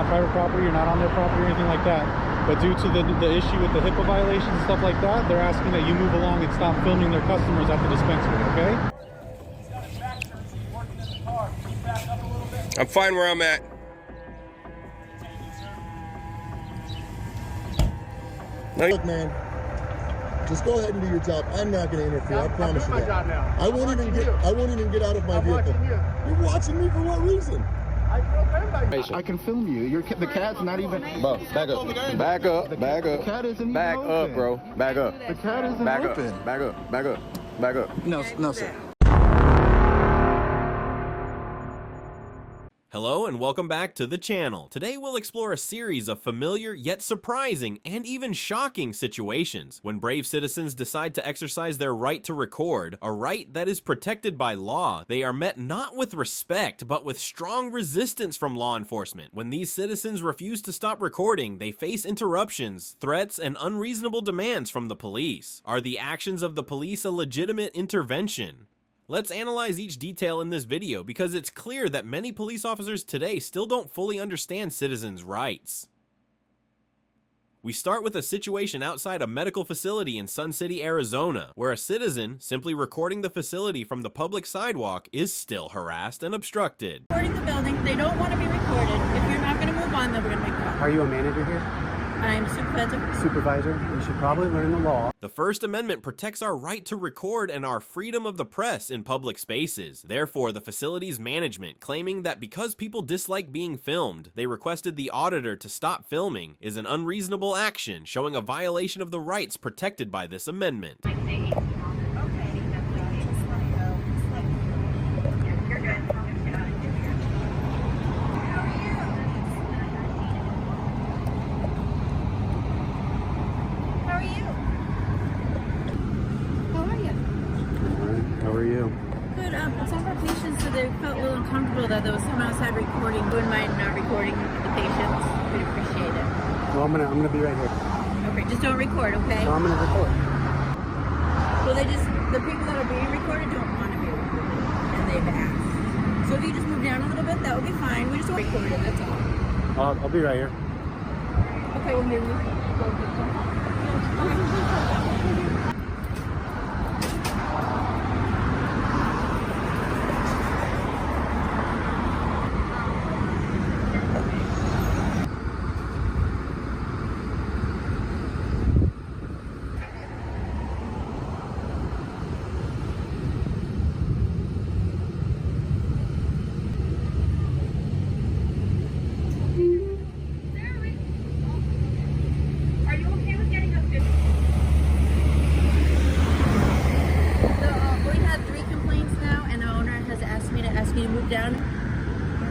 private property, you're not on their property or anything like that. But due to the issue with the HIPAA violations and stuff like that, they're asking that you move along and stop filming their customers at the dispensary, okay? I'm fine where I'm at. Look, man, just go ahead and do your job. I'm not going to interfere. I promise you that. I won't even get out of my vehicle. You're watching me for what reason? I can film you. The cat's not even. Bro, back up. Back up. Back up. The cat isn't even back open. up, bro. Back up. The cat isn't back open. Up. Back up. Back up. Back up. No, sir. Hello and welcome back to the channel. Today we'll explore a series of familiar yet surprising and even shocking situations when brave citizens decide to exercise their right to record, a right that is protected by law. They are met not with respect but with strong resistance from law enforcement. When these citizens refuse to stop recording, they face interruptions, threats, and unreasonable demands from the police. Are the actions of the police a legitimate intervention? Let's analyze each detail in this video because it's clear that many police officers today still don't fully understand citizens' rights. We start with a situation outside a medical facility in Sun City, Arizona, where a citizen, simply recording the facility from the public sidewalk, is still harassed and obstructed. Recording the building, they don't want to be recorded. If you're not going to move on, then we're going to make problems. Are you a manager here? I'm supervisor. Supervisor? You should probably learn the law. The First Amendment protects our right to record and our freedom of the press in public spaces. Therefore, the facility's management, claiming that because people dislike being filmed, they requested the auditor to stop filming, is an unreasonable action, showing a violation of the rights protected by this amendment. How are you? Good. Some of our patients said they felt a little uncomfortable that there was someone outside recording. Wouldn't mind not recording the patients. We'd appreciate it. Well, I'm gonna be right here. Okay, just don't record, okay? So I'm gonna record. Well, the people that are being recorded don't want to be recorded, and they've asked. So if you just move down a little bit, that would be fine. We just don't record it, that's all. I'll be right here. Okay, well maybe we can go get them. Down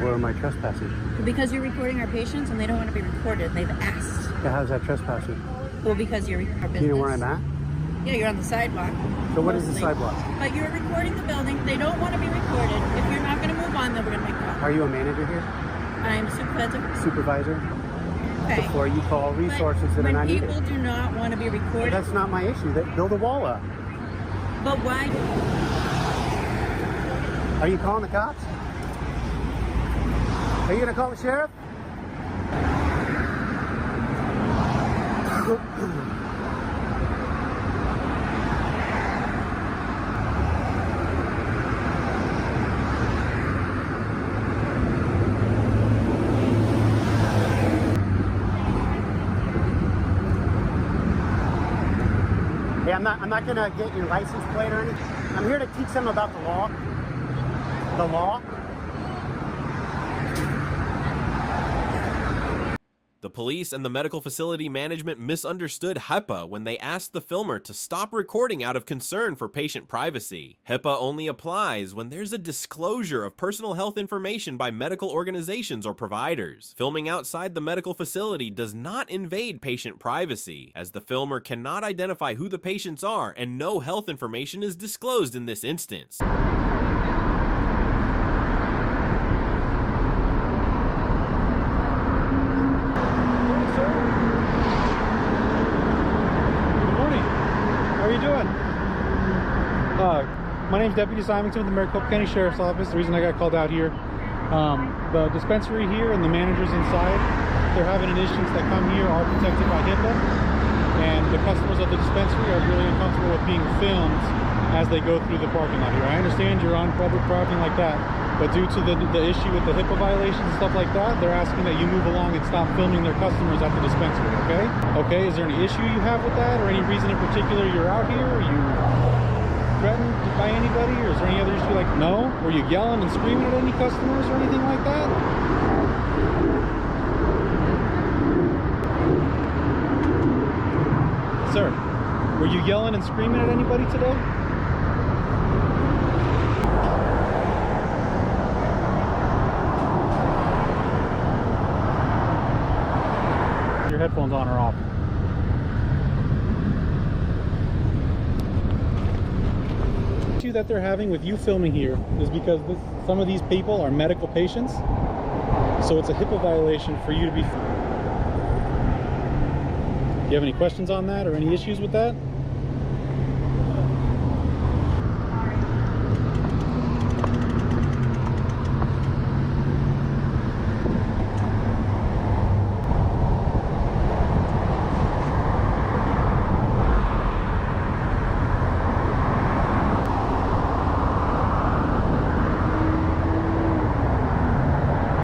Where am I trespassing? because you're recording our patients and they don't want to be recorded. They've asked. Yeah, how's that trespassing? Well, because you're our business. Do you know where I'm at? Yeah, you're on the sidewalk. So what is the mostly. sidewalk? But you're recording the building. They don't want to be recorded. If you're not going to move on, then we're going to make problems. Are you a manager here? I'm supervisor. Supervisor? Okay. Before you call resources that are not when needed. people do not want to be recorded. That's not my issue. Build a wall up. But why? Are you calling the cops? Are you gonna call the sheriff? Hey, I'm not gonna get your license plate or anything. I'm here to teach them about the law. The law. The police and the medical facility management misunderstood HIPAA when they asked the filmer to stop recording out of concern for patient privacy. HIPAA only applies when there's a disclosure of personal health information by medical organizations or providers. Filming outside the medical facility does not invade patient privacy, as the filmer cannot identify who the patients are and no health information is disclosed in this instance. My name's Deputy Symington with the Maricopa County Sheriff's Office. The reason I got called out here, the dispensary here and the managers inside they're having an issue that come here are protected by HIPAA, and the customers of the dispensary are really uncomfortable with being filmed as they go through the parking lot here. I understand you're on public property like that, but due to the issue with the HIPAA violations and stuff like that, they're asking that you move along and stop filming their customers at the dispensary, okay? Okay, is there any issue you have with that, or any reason in particular you're out here? Are you threatened by anybody, or is there any other issue? Like, no? Were you yelling and screaming at any customers or anything like that? Sir, were you yelling and screaming at anybody today? Your headphones on or off? The issue that they're having with you filming here is because some of these people are medical patients, so it's a HIPAA violation for you to be. Do you have any questions on that or any issues with that?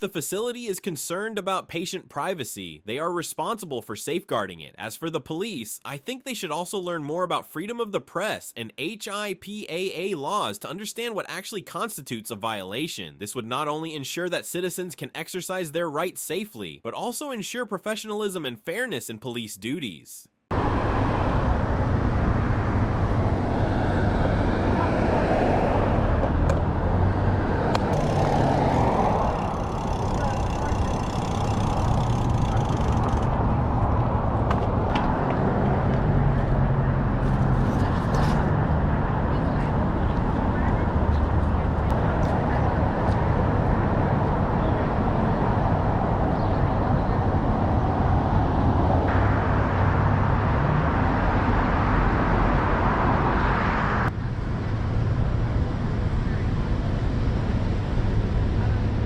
The facility is concerned about patient privacy. They are responsible for safeguarding it. As for the police, I think they should also learn more about freedom of the press and HIPAA laws to understand what actually constitutes a violation. This would not only ensure that citizens can exercise their rights safely, but also ensure professionalism and fairness in police duties.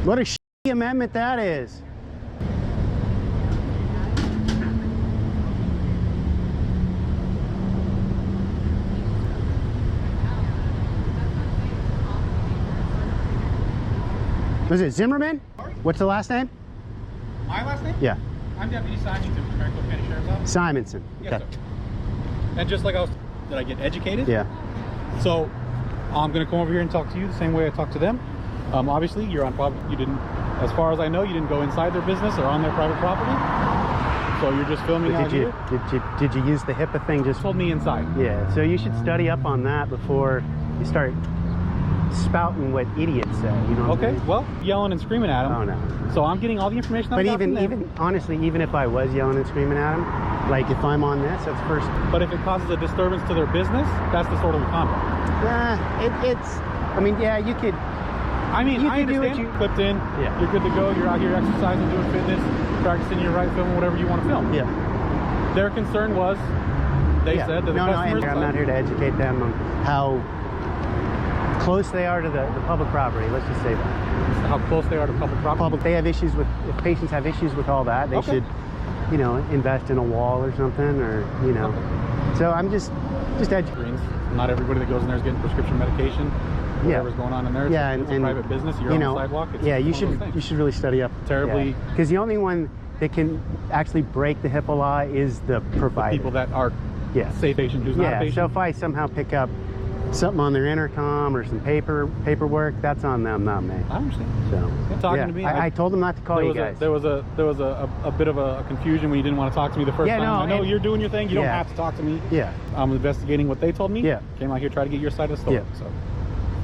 What a shitty amendment that is. Was it Zimmerman? What's the last name? My last name? Yeah. I'm Deputy Simonson from Maricopa County Sheriff's Office. Simonson. Yes, Okay. sir. And just like did I get educated? Yeah. So I'm going to come over here and talk to you the same way I talk to them. Obviously, you're on private. You didn't, as far as I know, you didn't go inside their business or on their private property. So you're just filming out here. Did you use the HIPAA thing? Just Told me inside. Yeah. So you should study up on that before you start spouting what idiots say. You know. What Okay. I mean? Well, yelling and screaming at them. Oh no. So I'm getting all the information. But even honestly, even if I was yelling and screaming at them, like if I'm on this, that's first. But if it causes a disturbance to their business, that's the sort of conduct. It's. I mean, yeah, you could. I mean, You I can do what understand. you- Clipped in. Yeah. You're good to go. You're out here exercising, doing fitness, practicing your right, filming whatever you want to film. Yeah. Their concern was, they Yeah. said that the No, customers. I'm not here to educate them on how close they are to the public property. Let's just say that. How close they are to public property. They have issues with, if patients have issues with all that, they Okay. should, you know, invest in a wall or something, or, you know. So I'm just educating. Not everybody that goes in there is getting prescription medication. Yeah. Whatever's going on in there. Yeah, it's a and private business. You're you on know, the sidewalk. It's yeah, one you of those should things. really study up. Terribly. Because the only one that can actually break the HIPAA law is the provider. People that are Yeah. safe patient who's not a Yeah. patient. So if I somehow pick up something on their intercom or some paperwork, that's on them, not me. I understand. So Talking yeah. to me, I told them not to call you guys. There was a bit of a confusion when you didn't want to talk to me the first Yeah, time. no, I know and- you're doing your thing. You don't Yeah. have to talk to me. Yeah. I'm investigating what they told me. Yeah. Came out here, try to get your side of the story. Yeah. So,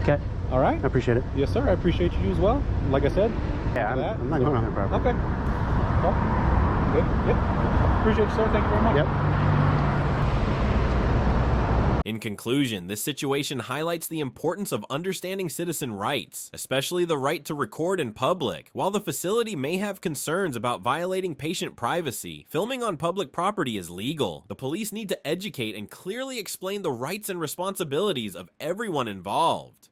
Okay. all right. I appreciate it. Yes, sir. I appreciate you as well. Like I said. Yeah, for that. I'm not going on their property. Okay. Well, good. Yep. Appreciate you, sir. Thank you very much. Yep. In conclusion, this situation highlights the importance of understanding citizen rights, especially the right to record in public. While the facility may have concerns about violating patient privacy, filming on public property is legal. The police need to educate and clearly explain the rights and responsibilities of everyone involved.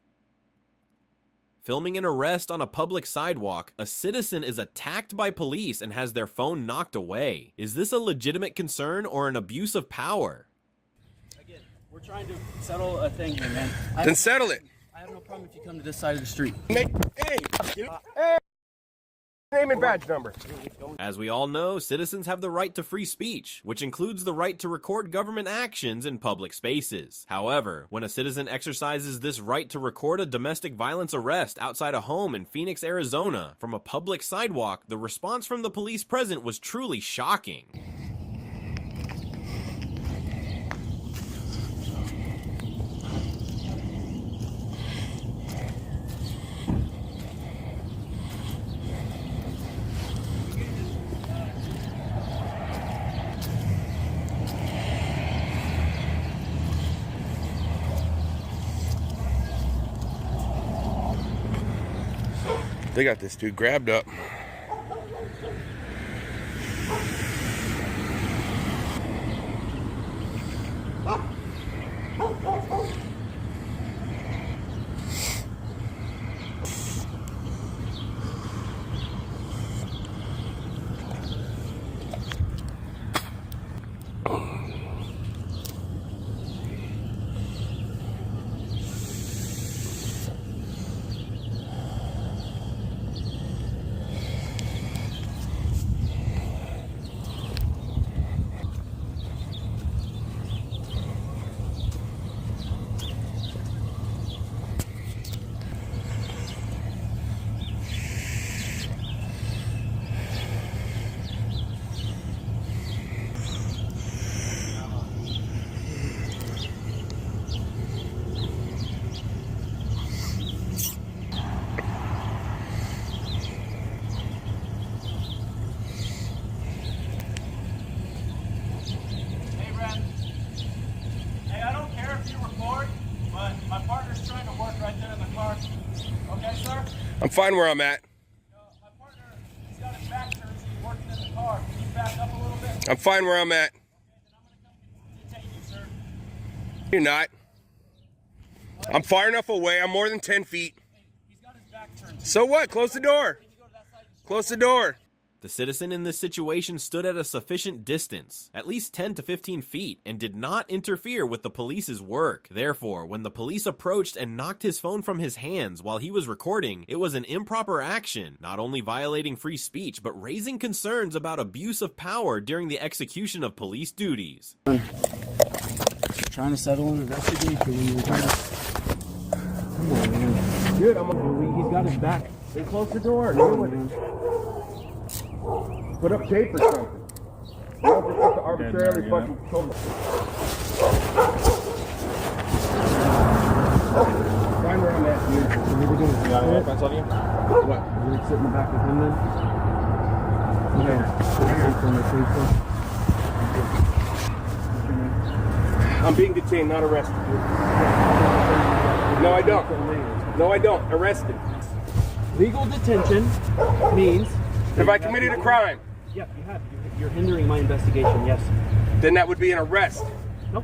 Filming an arrest on a public sidewalk, a citizen is attacked by police and has their phone knocked away. Is this a legitimate concern or an abuse of power? Again, we're trying to settle a thing here, man. Then settle it. I have no problem if you come to this side of the street. Hey, name and badge number. As we all know, citizens have the right to free speech, which includes the right to record government actions in public spaces. However, when a citizen exercises this right to record a domestic violence arrest outside a home in Phoenix, Arizona, from a public sidewalk, the response from the police present was truly shocking. They got this dude grabbed up. I'm fine where I'm at. My partner, he's got his back turned, so he's working in the car. Can you back up a little bit? I'm fine where I'm at. Okay, then I'm going to come detain you, sir. You're not. I'm far enough away. I'm more than 10 feet. He's got his back turned. So what? Close the door. Close the door. The citizen in this situation stood at a sufficient distance, at least 10 to 15 feet, and did not interfere with the police's work. Therefore, when the police approached and knocked his phone from his hands while he was recording, it was an improper action, not only violating free speech, but raising concerns about abuse of power during the execution of police duties. Trying to settle an investigation when you return. Come on, man. Dude, He's got his back. Then close the door. Put up tape or something. You don't just to arbitrarily fucking kill them. Find where I'm at, dude. What are we doing? You got any offense on you? What? Are we sit in the back with him then? I'm being detained, not arrested, dude. No, I don't. No, I don't. Arrested. Legal detention means... Have I committed a crime? Yeah, you have. You're hindering my investigation, yes. Then that would be an arrest. Nope.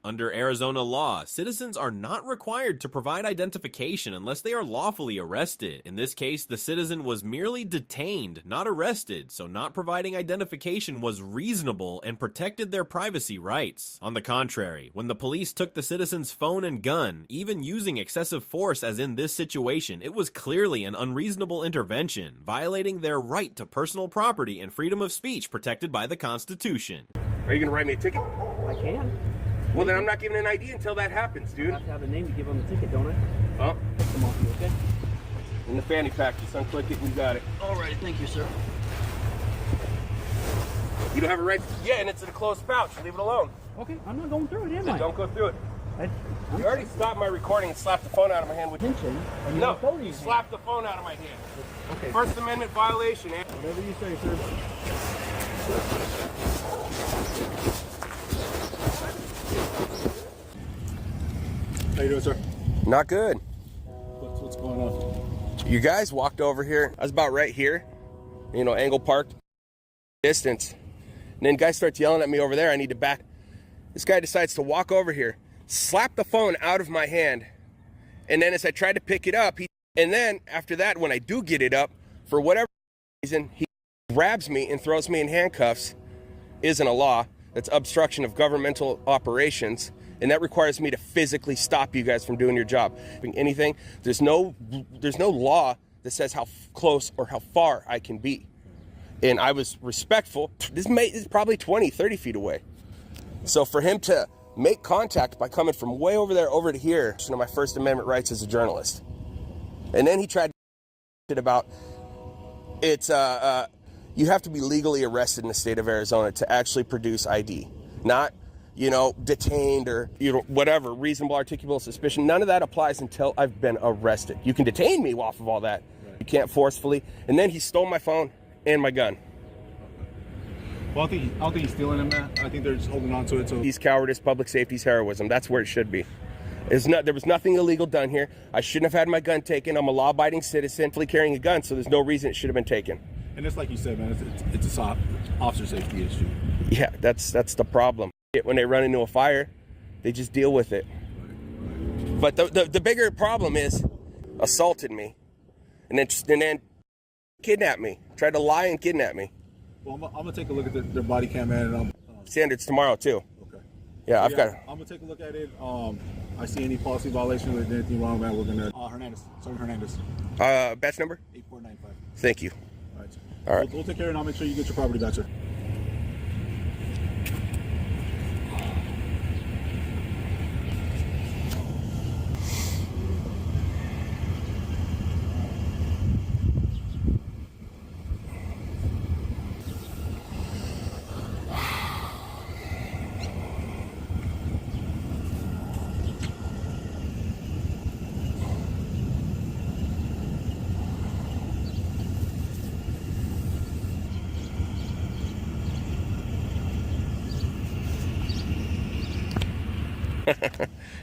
Under Arizona law, citizens are not required to provide identification unless they are lawfully arrested. In this case, the citizen was merely detained, not arrested, so not providing identification was reasonable and protected their privacy rights. On the contrary, when the police took the citizen's phone and gun, even using excessive force as in this situation, it was clearly an unreasonable intervention, violating their right to personal property and freedom of speech protected by the Constitution. Are you going to write me a ticket? I can. Well, then I'm not giving an ID until that happens, dude. I have to have a name to give on the ticket, don't I? Huh? Come off you, okay? In the fanny pack, just unclick it and you got it. All right, thank you, sir. You don't have a right to... Yeah, and it's in a closed pouch. Leave it alone. Okay, I'm not going through it, am I? Don't go through it. You already stopped my recording and slapped the phone out of my hand with... Attention. And you No, have a phone in you your slapped the phone out of my hand. hand. Okay. First Amendment violation, man. Whatever you say, sir. How you doing, sir? Not good. What's going on? You guys walked over here. I was about right here. You know, angle parked. Distance. And then guy starts yelling at me over there. I need to back. This guy decides to walk over here, slap the phone out of my hand. And then as I tried to pick it up, he And then after that, when I do get it up, for whatever reason, he grabs me and throws me in handcuffs. Isn't a law. That's obstruction of governmental operations. And that requires me to physically stop you guys from doing your job. Anything, there's no law that says how close or how far I can be. And I was respectful. This is probably 20, 30 feet away. So for him to make contact by coming from way over there over to here, you know, my First Amendment rights as a journalist. And then he tried to about it's you have to be legally arrested in the state of Arizona to actually produce ID, not, you know, detained or, you know, whatever, reasonable articulable suspicion. None of that applies until I've been arrested. You can detain me off of all that. You can't forcefully. And then he stole my phone and my gun. Well, I don't think he's stealing them, man. I think they're just holding on to it. So He's cowardice, public safety's heroism. That's where it should be. There was nothing illegal done here. I shouldn't have had my gun taken. I'm a law-abiding citizen, carrying a gun, so there's no reason it should have been taken. And it's like you said, man, it's a officer safety issue. Yeah, that's the problem. When they run into a fire, they just deal with it. But the bigger problem is assaulted me, and then kidnapped me. Tried to lie and kidnap me. Well, I'm gonna take a look at their body cam, man. And Standards tomorrow too. Okay. Yeah, I've got. I'm gonna take a look at it. I see any policy violation or anything wrong, man. We're gonna Sergeant Hernandez. Batch number? 8495. Thank you. All right. All right. We'll take care of it, and I'll make sure you get your property back, sir.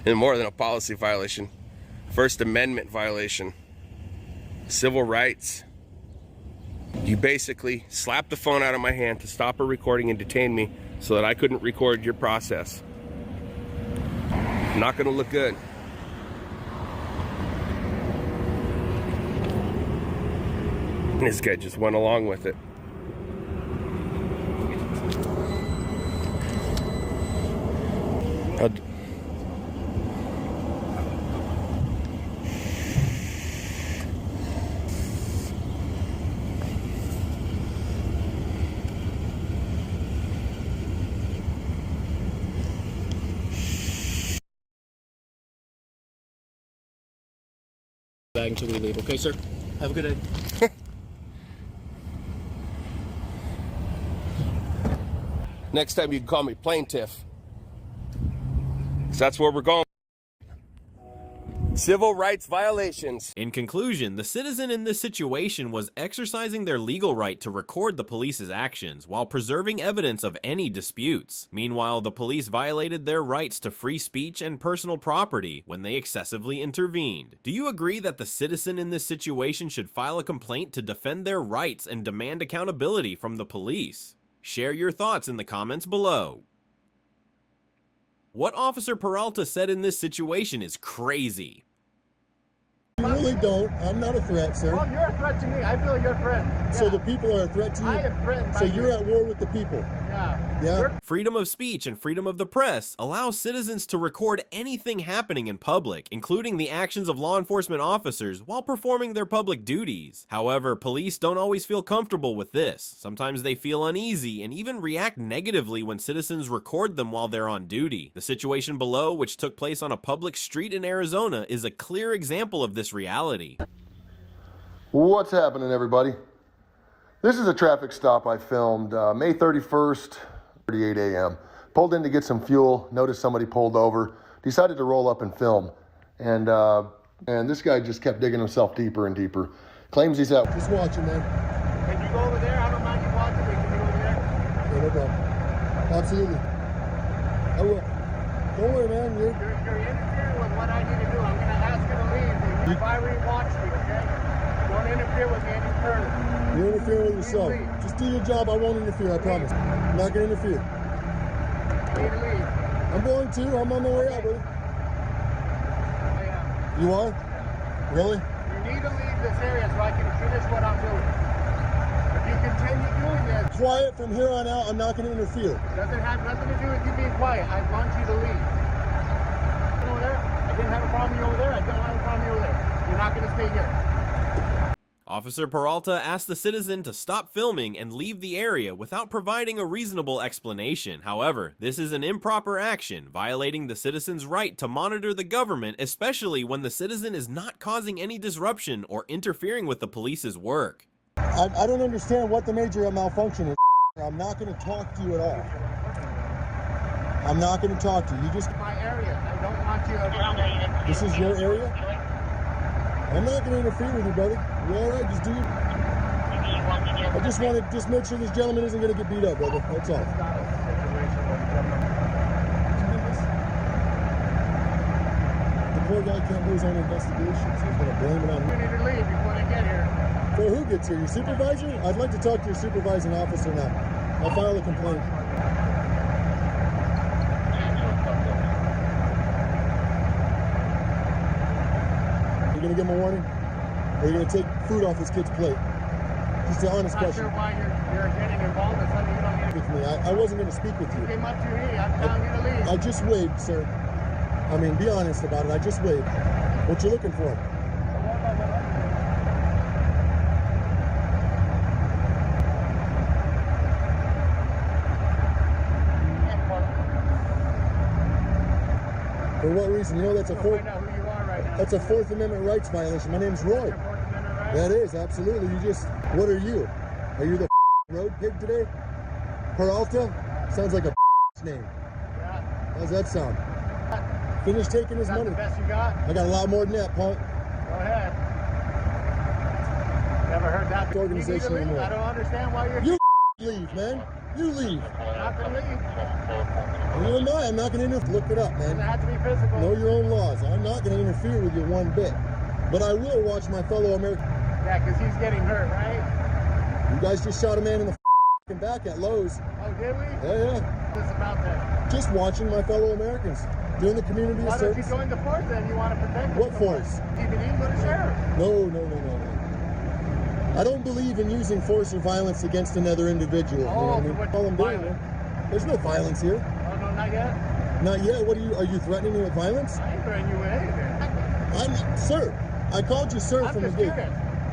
And more than a policy violation, First Amendment violation, civil rights. You basically slapped the phone out of my hand to stop a recording and detain me so that I couldn't record your process. Not gonna look good. And this guy just went along with it. Bag until we leave. Okay, sir? Have a good day. Next time you can call me plaintiff. 'Cause that's where we're going. Civil rights violations. In conclusion, the citizen in this situation was exercising their legal right to record the police's actions while preserving evidence of any disputes. Meanwhile, the police violated their rights to free speech and personal property when they excessively intervened. Do you agree that the citizen in this situation should file a complaint to defend their rights and demand accountability from the police? Share your thoughts in the comments below. What Officer Peralta said in this situation is crazy. You really don't. I'm not a threat, sir. Oh, you're a threat to me. I feel you're a threat. Yeah. So the people are a threat to you? I am threatened by So you. you're at war with the people? Yeah. Yeah? Freedom of speech and freedom of the press allow citizens to record anything happening in public, including the actions of law enforcement officers while performing their public duties. However, police don't always feel comfortable with this. Sometimes they feel uneasy and even react negatively when citizens record them while they're on duty. The situation below, which took place on a public street in Arizona, is a clear example of this reality. What's happening, everybody? This is a traffic stop I filmed May 31st, 38 a.m. Pulled in to get some fuel, noticed somebody pulled over, decided to roll up and film. And this guy just kept digging himself deeper and deeper. Claims he's out. Just watching, man. Can you go over there? I don't mind you watching, but can you go over there? Yeah, no problem. Absolutely. I will. Don't worry, man. You're interfering with what I need to do. I'm going to ask you to leave. If I re-watch you, okay? Don't interfere with me any further. You're interfering with yourself. Just do your job. I won't interfere, I promise. I'm not going to interfere. You need to leave. I'm going to. I'm on my way out, buddy. I am. You are? Really? You need to this area so I can finish what I'm doing. If you continue doing this, Quiet from here on out. I'm not going to interfere. it doesn't have nothing to do with you being quiet. I want you to leave. Over there, I didn't have a problem with you over there. I don't have a problem with you over there. You're not going to stay here. Officer Peralta asked the citizen to stop filming and leave the area without providing a reasonable explanation. However, this is an improper action, violating the citizen's right to monitor the government, especially when the citizen is not causing any disruption or interfering with the police's work. I don't understand what the major malfunction is. I'm not going to talk to you at all. I'm not going to talk to you. You just... My area. I don't want you around. This is your area? I'm not going to interfere with you, brother. You all right? Just do it. I just want to make sure this gentleman isn't going to get beat up, brother. That's all. The poor guy can't do his own investigation, so he's going to blame it on me. You need to leave before they get here. So who gets here? Your supervisor? I'd like to talk to your supervising officer now. I'll file a complaint. You're going to give him a warning? Or are you going to take food off this kid's plate? Just an honest question. I'm not sure why you're getting involved in something you don't need to with me. I wasn't going to speak with you. You came up to me. I'm telling you to leave. I just waved, sir. I mean, be honest about it. I just waved. What you looking for? For what reason? You know that's a find out who you are right now. That's a Fourth Amendment rights violation. My name's Roy. That is, absolutely. You just, what are you? Are you the road pig today? Peralta? Sounds like a name. Yeah. How's that sound? Finish taking his money. The best you got? I got a lot more than that, punk. Go ahead. Never heard that. Organization you need to leave. anymore. I don't understand why you're... You leave, man. You leave. I'm not going to leave. You and I'm not going to interfere. Look it up, man. It doesn't have to be physical. Know your own laws. I'm not going to interfere with you one bit. But I will watch my fellow Americans. Yeah, because he's getting hurt, right? You guys just shot a man in the back at Lowe's. Oh, did we? Yeah. What's about that? Just watching my fellow Americans. Doing the community a service. Why don't you join the force then? You want to protect what force? DVD, go to sheriff. No. I don't believe in using force or violence against another individual. Oh, you know what I mean? All I'm doing, man. There's no violence here. Oh, no, not yet? Not yet? What are you threatening me with violence? I ain't threatening you with anything. Sir, I called you sir from the gate.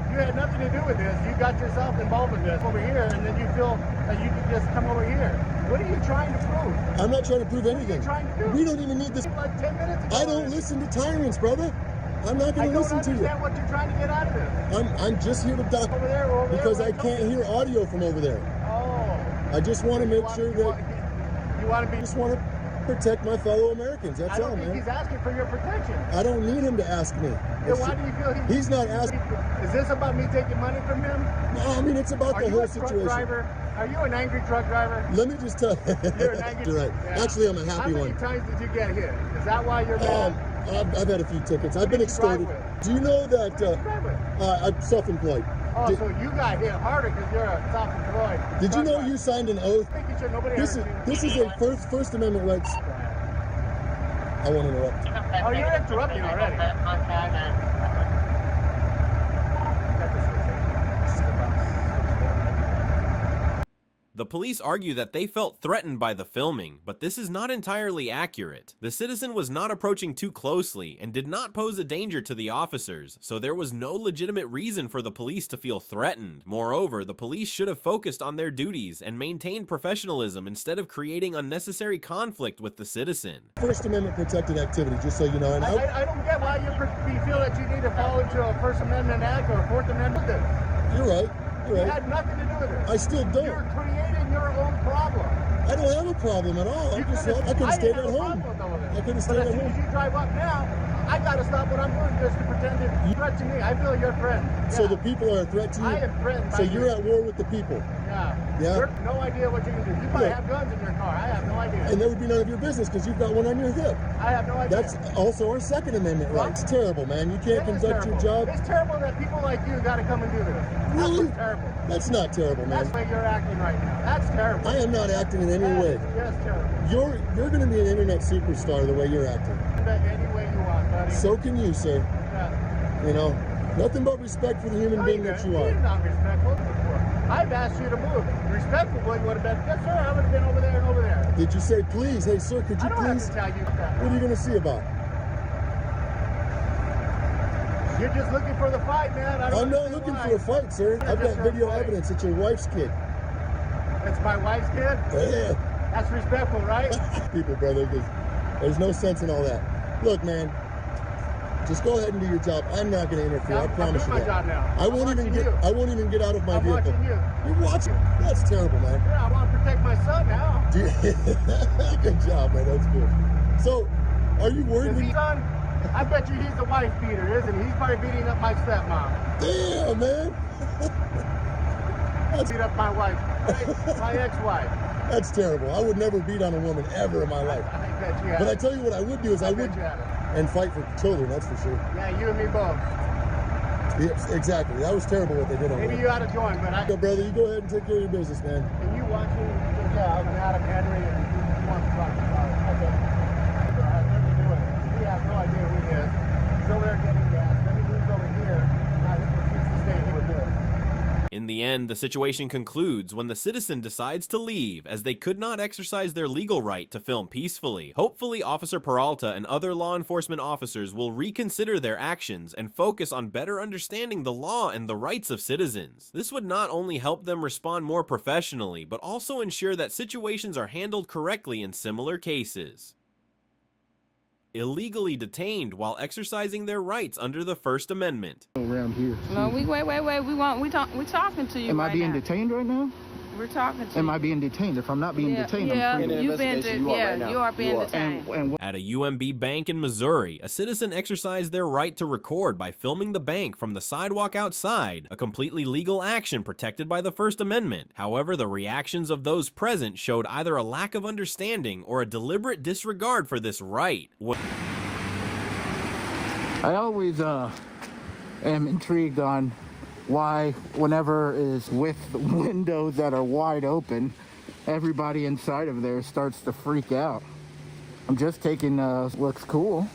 You had nothing to do with this. You got yourself involved in this over here, and then you feel that you can just come over here. What are you trying to prove? I'm not trying to prove anything. What are you trying to do? We don't even need this. Like 10 minutes ago. I don't listen to tyrants, brother. I'm not going to listen to you. I don't understand what you're trying to get out of this. I'm just here to doc over there, because I can't hear audio from over there. Oh. I just want to make sure that you want to be. Just want to protect my fellow Americans. That's all, man. I don't think he's asking for your protection. I don't need him to ask me. Then why do you feel he's not asking? Is this about me taking money from him? No, I mean it's about the whole situation. Are you an angry truck driver? Let me just tell you. You're an angry. You're right. Yeah. Actually, I'm a happy one. How many times did you get hit? Is that why you're mad? I've had a few tickets. I've been extorted. Do you know that I'm self-employed? Oh, so you got hit harder because you're a self-employed. Did you know you signed an oath? I think you should. This is a First Amendment rights. I won't interrupt. Oh, you're interrupting already. The police argue that they felt threatened by the filming, but this is not entirely accurate. The citizen was not approaching too closely and did not pose a danger to the officers, so there was no legitimate reason for the police to feel threatened. Moreover, the police should have focused on their duties and maintained professionalism instead of creating unnecessary conflict with the citizen. First Amendment protected activity, just so you know. And I don't get why you feel that you need to fall into a First Amendment Act or a Fourth Amendment. You're right. You had nothing to do with it. I still don't. You're creating your own problem. I don't have a problem at all. I could have stayed at home. I could have stayed at home. But as soon as you drive up now, I got to stop what I'm doing just to pretend it's a threat to me. I feel you're a threat. Yeah. So the people are a threat to you? I am threatened. So you're at war with the people? Yeah. Yeah? You have no idea what you can do. You probably have guns in your car. I have no idea. And that would be none of your business because you've got one on your hip. I have no idea. That's also our Second Amendment rights. It's terrible, man. You can't conduct your job. It's terrible that people like you got to come and do this. Really? That's terrible. That's not terrible, man. That's the way you're acting right now. That's terrible. I am not acting in any way. That's terrible. You're going to be an internet superstar the way you're acting. Any way you want, buddy. So can you, sir. Yeah. You know, Nothing but respect for the human being that you are. You're not respectful. I've asked you to move. Respectful boy, you would have been, yes sir, I would have been over there and over there. Did you say please? Hey sir, could you I don't please? have to tell you that. What are you gonna see about? You're just looking for the fight, man. I'm not looking for a fight, sir. I've got video evidence. It's your wife's kid. It's my wife's kid? Yeah. That's respectful, right? People, brother, there's no sense in all that. Look, man, just go ahead and do your job. I'm not going to interfere. I promise you that. I'm doing my job now. I won't even get out of my vehicle. I'm watching you. You're watching? That's terrible, man. Yeah, I want to protect my son now. Good job, man. That's good. So, are you worried? Is he son? I bet you he's the wife beater, isn't he? He's probably beating up my stepmom. Damn, man. Beat up my wife, my ex-wife. That's terrible. I would never beat on a woman ever in my life. I bet you have. But I tell you what I would do is I would and fight for children, that's for sure. Yeah, you and me both. Yes, exactly. That was terrible what they did on Maybe me. you ought to join, but So, brother, you go ahead and take care of your business, man. Can you watch me? Yeah, I'm Adam Henry and he wants to talk about it. Okay. Let me do it. He has no idea who he is. He's over there getting gas. Then he moves over here. Now he refuses to stay here with this. In the end, the situation concludes when the citizen decides to leave, as they could not exercise their legal right to film peacefully. Hopefully, Officer Peralta and other law enforcement officers will reconsider their actions and focus on better understanding the law and the rights of citizens. This would not only help them respond more professionally, but also ensure that situations are handled correctly in similar cases. Illegally detained while exercising their rights under the First Amendment. Around here. No, we wait. We're talking to you. Am right I being now. detained right now? We're talking to you. Am I being detained? If I'm not being detained, yeah, I'm free. you've been you are being detained. At a UMB bank in Missouri, a citizen exercised their right to record by filming the bank from the sidewalk outside, a completely legal action protected by the First Amendment. However, the reactions of those present showed either a lack of understanding or a deliberate disregard for this right. I always am intrigued on why whenever is with windows that are wide open, everybody inside of there starts to freak out. I'm just taking looks cool,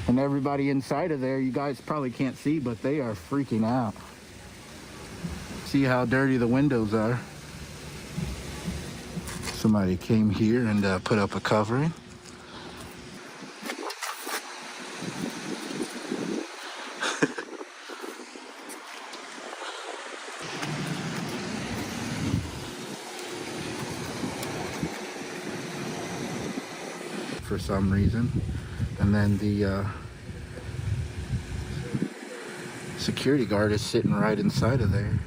and everybody inside of there, you guys probably can't see, but they are freaking out. See how dirty the windows are. Somebody came here and put up a covering. For some reason, and then the security guard is sitting right inside of there.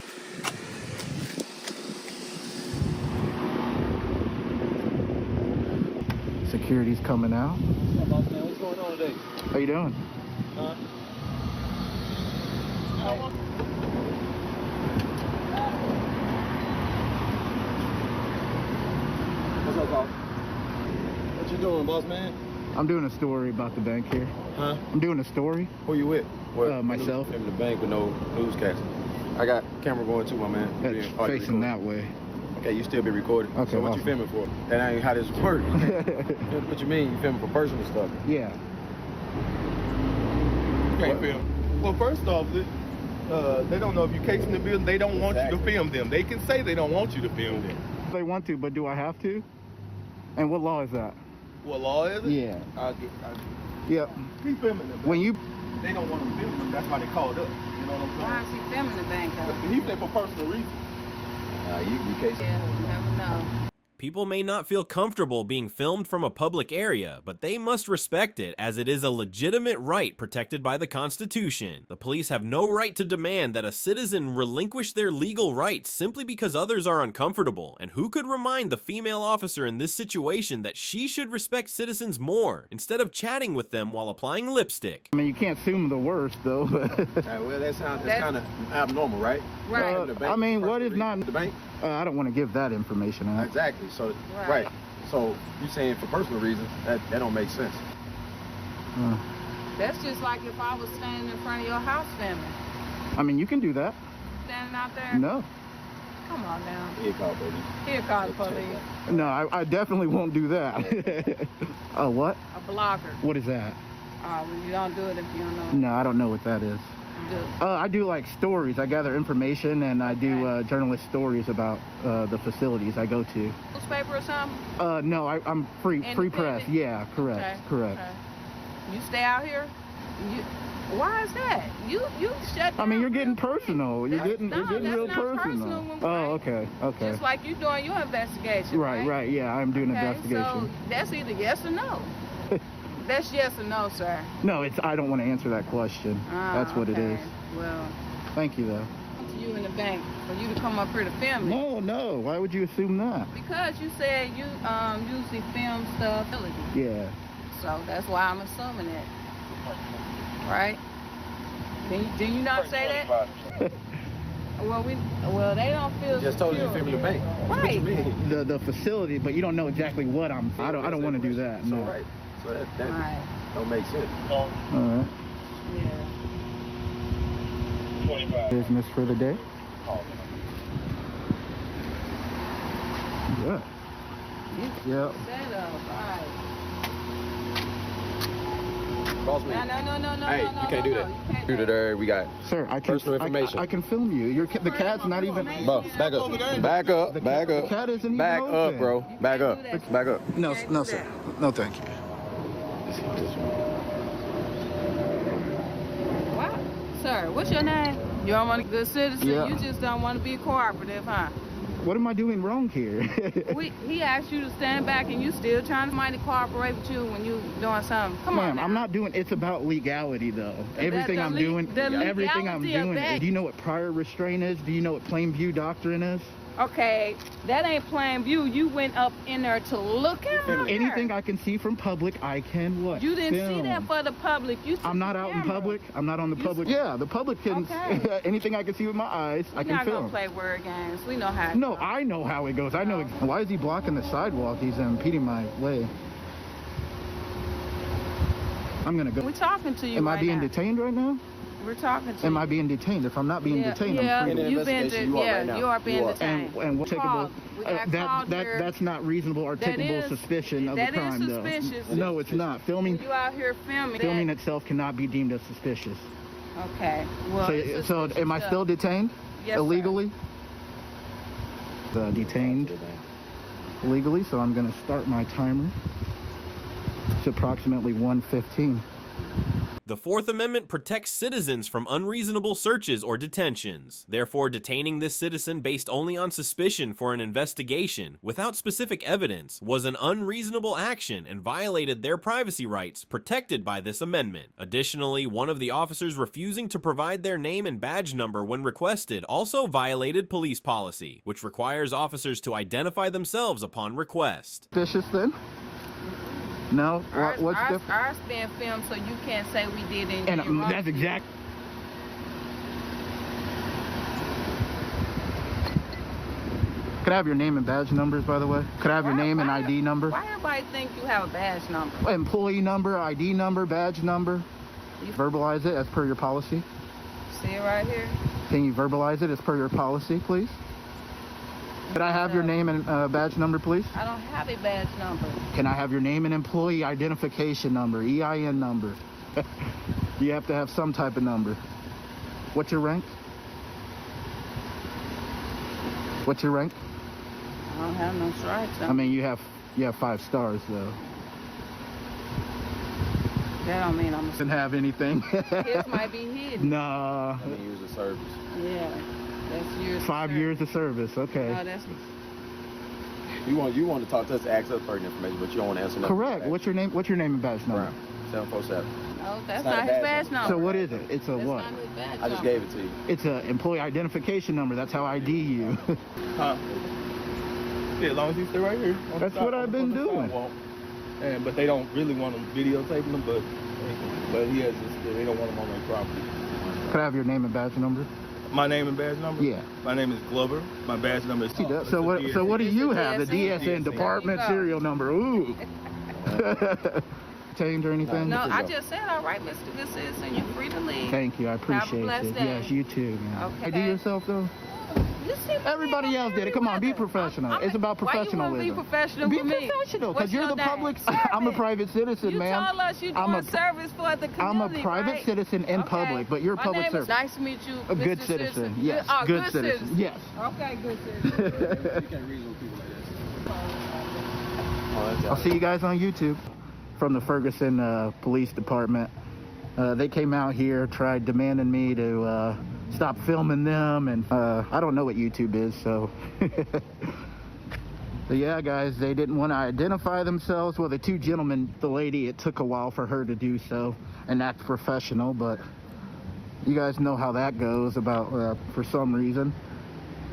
Security's coming out. What's going on today? How you doing? Huh? What's up, boss? What you doing, boss man? I'm doing a story about the bank here. Huh? I'm doing a story. Who you with? Myself. In the bank with no newscast. I got camera going too, my man. That's facing that way. Okay, you still be recording. Okay, so what you filming for? That ain't how this works. What you mean? You filming for personal stuff? Yeah. You can't film. Well, first off, they don't know if you're casing the building. They don't want you to film them. They can say they don't want you to film them. They want to, but do I have to? And what law is that? What law is it? Yeah. Yep. Keep filming them. When you... They don't want them to film them. That's why they called up. You know what I'm saying? Why is he filming the bank? He said for personal reasons. You can be casing. Yeah, you never know. People may not feel comfortable being filmed from a public area, but they must respect it as it is a legitimate right protected by the Constitution. The police have no right to demand that a citizen relinquish their legal rights simply because others are uncomfortable, and who could remind the female officer in this situation that she should respect citizens more, instead of chatting with them while applying lipstick? I mean, you can't assume the worst, though. Well, that's kind of abnormal, right? Right. I mean, what is not... The bank? I don't want to give that information out. Exactly. So, right. So, you saying for personal reasons, that don't make sense. That's just like if I was standing in front of your house filming. I mean, you can do that. Standing out there? No. Come on now. He'll call police. He'll call the police. No, I definitely won't do that. What? A blogger. What is that? Well, you don't do it if you don't know. No, I don't know what that is. I do like stories. I gather information and I do journalist stories about the facilities I go to. Newspaper or something? No, I'm free press. Yeah, correct. Okay. You stay out here? Why is that? You shut down. I mean, you're getting personal. You're getting real personal. Okay. Just like you doing your investigation. Right. Yeah, I'm doing investigation. So that's either yes or no. That's yes or no, sir. No, I don't want to answer that question. That's what it is. Well. Thank you, though. To you in the bank for you to come up here to film it. No. Why would you assume that? Because you said you usually film stuff. Yeah. So that's why I'm assuming it. Right? Did you not say that? Well, they don't feel. Just told you to film the bank. Right. The facility, but you don't know exactly what I'm. I don't want to do that. No. Right. So that right. Don't make sense. All right. Yeah. Business for the day. Yeah. Yep. Set up. All right. Boss me. No. Hey, you can't do that. Computer there, we got Sir, I can personal information. I can film you. The cat's not even. Bro, back up. Back up. The cat isn't even Back open. up, bro. Back up. Back up. No, sir. No, thank you. What? Sir, what's your name? You don't want a good citizen? Yeah. You just don't want to be cooperative, huh? What am I doing wrong here? He asked you to stand back and you still trying to cooperate with you when you doing something. Come on now. I'm not doing, it's about legality though. Everything I'm doing, do you know what prior restraint is? Do you know what plain view doctrine is? Okay, that ain't plain view. You went up in there to look at her. Anything I can see from public, I can what? You didn't film. see that for the public. I'm not out in public. I'm not on the public. Yeah, the public can, anything I can see with my eyes, I can film. We're not gonna play word games. We know how it No, goes. I know how it goes. I know. Why is he blocking the sidewalk? He's impeding my way. I'm gonna go. We're talking to you Am right I being now. detained right now? We're talking to Am you. I being detained? If I'm not being detained, I'm free. You've been you are being detained. And what's that's not reasonable articulable suspicion of the crime, though. Suspicious. No, it's not. Filming You out here filming. filming itself cannot be deemed as suspicious. Okay. Well, So am I still detained? Yes, illegally? Detained illegally, so I'm going to start my timer. It's approximately 1:15. The Fourth Amendment protects citizens from unreasonable searches or detentions. Therefore, detaining this citizen based only on suspicion for an investigation without specific evidence was an unreasonable action and violated their privacy rights protected by this amendment. Additionally, one of the officers refusing to provide their name and badge number when requested also violated police policy, which requires officers to identify themselves upon request. Suspicious then? No? What's different? Ours being filmed, so you can't say we did anything And wrong. that's exact. Could I have your name and badge numbers, by the way? Could I have your name and ID number? Why everybody think you have a badge number? Employee number, ID number, badge number. You verbalize it as per your policy. See it right here? Can you verbalize it as per your policy, please? Could I have your name and badge number, please? I don't have a badge number. Can I have your name and employee identification number, EIN number? You have to have some type of number. What's your rank? What's your rank? I don't have no stripes. I mean, you have 5 stars though. That don't mean I'm. Didn't have anything. His might be hidden. Nah. How many years of service? Yeah, that's years. 5 years of service. Okay. No, that's. You want to talk to us, ask us certain information, but you don't want to answer nothing. Correct. What's your name? What's your name and badge number? Brown. 747. No, that's not his badge number. So what is it? It's a That's what? not his badge I just number. gave it to you. It's a employee identification number. That's how I ID you. Huh? Yeah, as long as you stay right here. That's what I've been doing. But they don't really want them videotaping them, but he has this, they don't want them on their property. Could I have your name and badge number? My name and badge number? Yeah. My name is Glover. My badge number is... So what do you have? The DSN department serial number. Ooh. Change or anything? No, I just said, all right, Mr. Good Citizen, you're free to leave. Thank you. I appreciate Have a blessed it. day. Yes, you too. Man. Okay. ID yourself though? You see, Everybody else did it. Come on, be professional. It's about professionalism. Why you want to be professional Be with me? professional, because What's you're your the name? public. I'm a private citizen, you ma'am. told us you're I'm doing service for the community, I'm a private right? citizen in Okay. public, but you're a My public name is servant. Nice to meet you, A good Mr. citizen. Yes. Oh, Good citizen. Yes. Okay, good citizen. You can't reason with people like this. I'll see you guys on YouTube. From the Ferguson Police Department. They came out here, tried demanding me to stop filming them, and I don't know what YouTube is, so. But yeah, guys, they didn't want to identify themselves. Well, the two gentlemen, the lady, it took a while for her to do so and act professional, but you guys know how that goes about for some reason.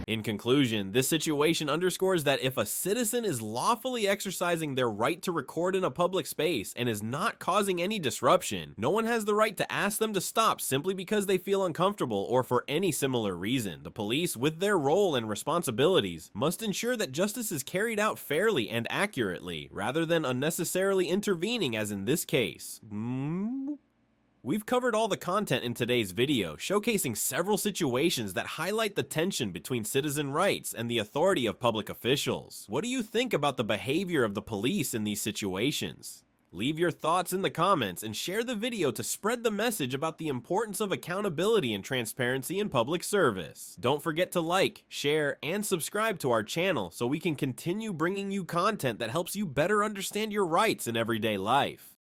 In conclusion, this situation underscores that if a citizen is lawfully exercising their right to record in a public space and is not causing any disruption, no one has the right to ask them to stop simply because they feel uncomfortable or for any similar reason. The police, with their role and responsibilities, must ensure that justice is carried out fairly and accurately, rather than unnecessarily intervening as in this case. We've covered all the content in today's video, showcasing several situations that highlight the tension between citizen rights and the authority of public officials. What do you think about the behavior of the police in these situations? Leave your thoughts in the comments and share the video to spread the message about the importance of accountability and transparency in public service. Don't forget to like, share, and subscribe to our channel so we can continue bringing you content that helps you better understand your rights in everyday life.